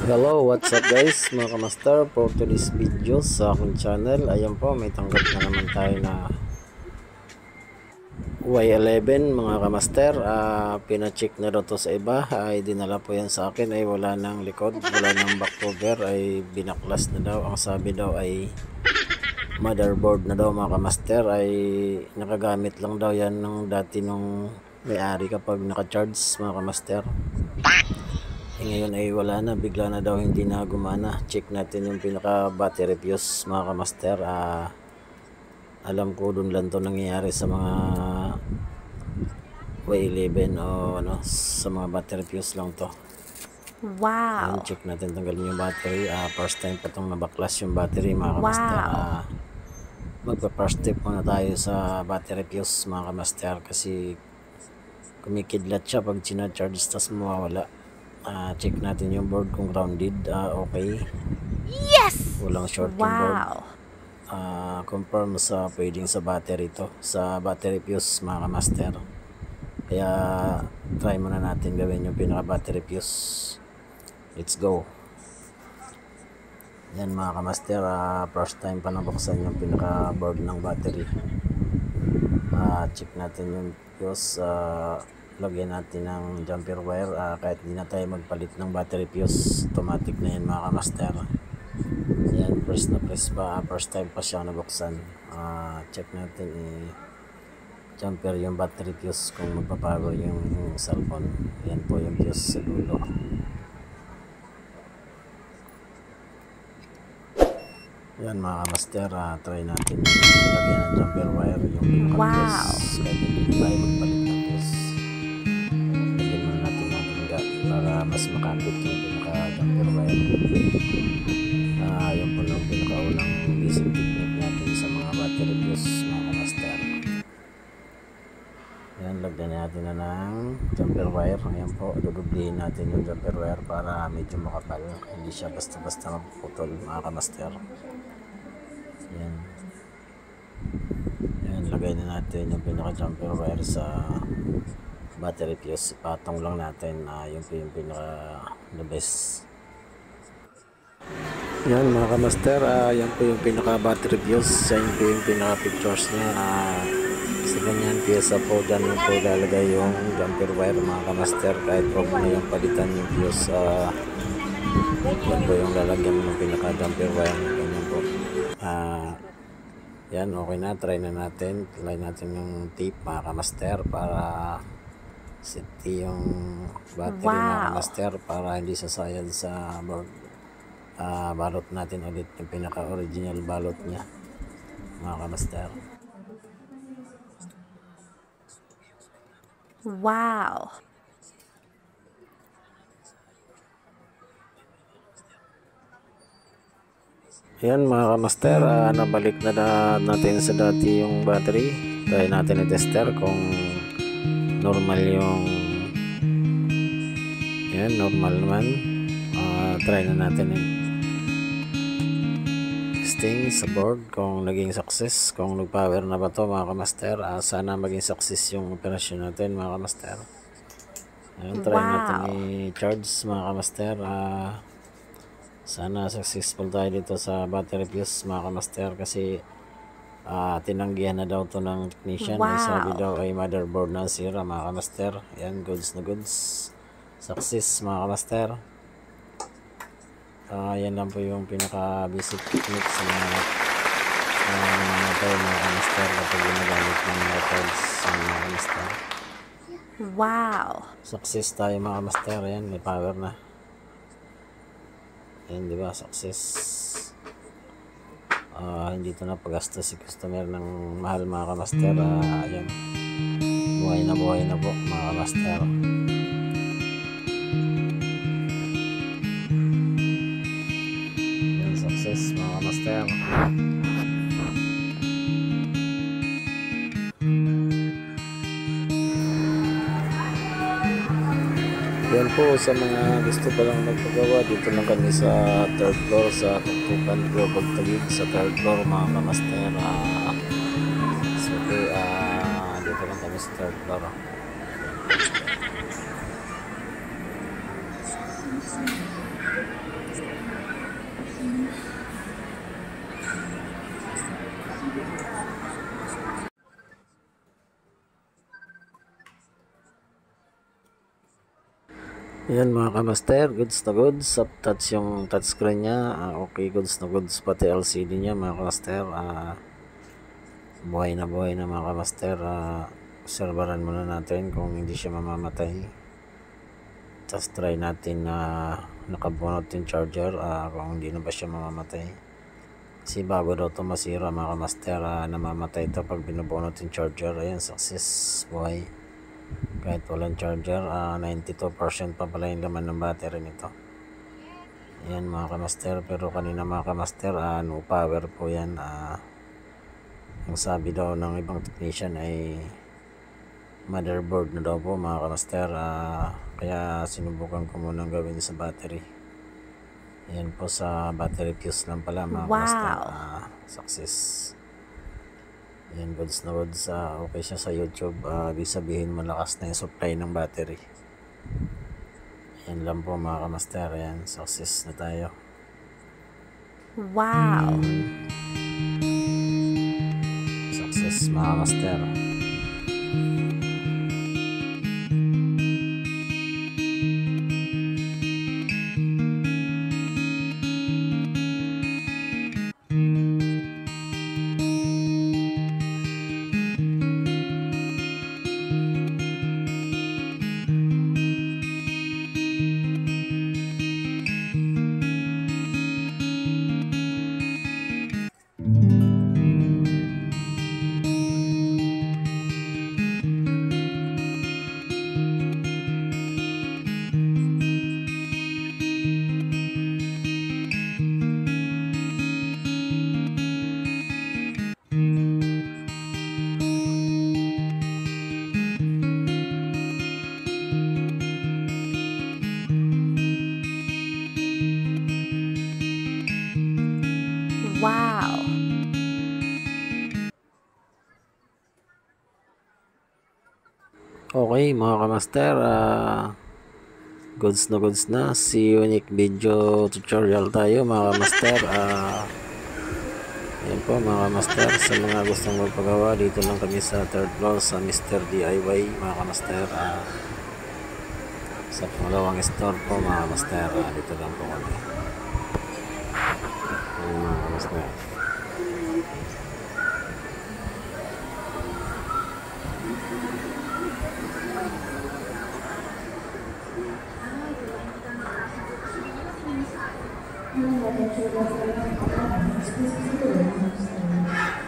Hello, what's up guys mga kamaster, for today's video sa aking channel. Ayan po, may tanggap na naman tayo na Y11 mga kamaster. Pina-check na daw to sa iba, ay dinala po yan sa akin, ay wala nang likod, wala nang back cover, ay binaklas na daw. Ang sabi daw ay motherboard na daw mga kamaster, ay nakagamit lang daw yan ng dati nung may-ari kapag naka-charge mga kamaster. Ngayon ay wala na, bigla na daw hindi na gumana. Check natin yung pinaka battery fuse mga kamaster. Alam ko dun lang to nangyayari sa mga Y11 o ano, sa mga battery fuse lang to. Wow. Ayan, check natin, tanggalin yung battery. First time pa itong nabaklas yung battery mga kamaster. Magpa first step muna tayo sa battery fuse mga kamaster, kasi kumikidlat siya pag sinacharge tas mawawala. Check natin yung board kung grounded. Okay, Yes! walang short yung board. Confirm sa pwedeng sa battery to, sa battery fuse mga kamaster. Kaya try muna natin gawin yung pinaka battery fuse. Let's go. Yan mga kamaster, first time pa nabuksan yung pinaka board ng battery. Check natin yung fuse. Lagyan natin ng jumper wire, kahit hindi na tayo magpalit ng battery fuse, automatic na yan mga kamaster. Yan, press na press pa, first time pa siya nabuksan. Check natin jumper yung battery fuse kung magpapago yung cellphone. Yan po yung fuse sa dulo. Yan mga kamaster, try natin lagyan ng jumper wire yung pinaka-fuse. Kahit hindi tayo magpalit ng fuse, para mas makapit yung pinaka-jumper wire. Yung po yung pinaka-unang basic technique natin sa mga battery fuse mga kamaster. Yan, lagyan natin na ng jumper wire. Ayan po, dudublihin natin yung jumper wire para medyo makapal, hindi siya basta-basta maputol mga kamaster. Yan. Yan, lagay na natin yung pinaka-jumper wire sa battery fuse. Patong lang natin yung pinaka the best. Yan mga kamaster, yan po yung pinaka battery fuse. Yan po yung pinaka pictures niya. Sa ganyan pyesa po, dyan po lalagay yung jumper wire mga kamaster. Kahit po na yung palitan yung fuse, yan po yung lalagyan ng pinaka jumper wire. Ganyan po. Yan, okay na, try na natin. Try natin yung tape mga kamaster para safety yung battery mga kamaster, para hindi sasayad sa board. Balot natin ulit yung pinaka original balot niya mga kamaster. Wow. Yan mga kamaster, nabalik na natin sa dati yung battery. Try natin i-tester kung normal yung yan, normal naman. Try na natin testing sa board kung naging success, kung nag-power na ba to mga kamaster. Sana maging success yung operasyon natin mga kamaster. Ayan, try natin i-charge mga kamaster. Sana successful tayo dito sa battery fuse mga kamaster, kasi tinanggihan na daw to ng technician. Sabi daw ay motherboard na sira mga kamaster. Ayan, goods na goods, success mga kamaster. Yan lang po yung pinaka basic technique sa mga mga kamaster kapag ginagamit ng methods sa mga kamaster. Wow, Success tayo mga kamaster. Ayan, may power na. Ayan, diba, success. Hindi ito na pagasta si customer ng mahal mga kamaster. Ayan, buhay na po mga kamaster. Ayan, success mga kamaster. Yan po, sa mga gusto pa lang magpagawa, dito lang kami sa 3rd floor sa Tuktukan Global Taguig, sa 3rd floor mga kamaster. So okay, dito lang kami sa 3rd floor. Ayan mga kamaster, goods na goods. Up touch yung touchscreen niya. Okay, goods na goods. Pati LCD niya mga kamaster. Buhay na mga kamaster. Serveran muna natin kung hindi siya mamamatay. Tapos try natin na nakabunot yung charger kung hindi na ba siya mamamatay. Kasi bago daw ito masira mga kamaster, namamatay ito pag binubunot yung charger. Ayan, success, buhay. Kahit walang charger, 92% pa pala yung laman ng battery nito. Ayan mga kamaster, pero kanina mga kamaster, no power po yan. Ang sabi daw ng ibang technician ay motherboard na daw po mga kamaster, kaya sinubukan ko munang gawin sa battery. Ayan po, sa battery fuse lang pala mga kamaster. Success. Ayan, goods na goods. Okay siya sa YouTube. Ibig sabihin malakas na yung supply ng battery. Ayan lang po mga kamaster. Ayan, success na tayo. Wow. Success mga kamaster. Wow. Okay mga kamaster, goods na. See you unique video tutorial tayo mga kamaster. Ayan po mga kamaster, sa mga gustong magpagawa, dito lang kami sa 3rd floor sa Mr. DIY mga kamaster. Sa pangalawang store po mga kamaster, dito lang po kami. Ayan mga kamaster. Thank you.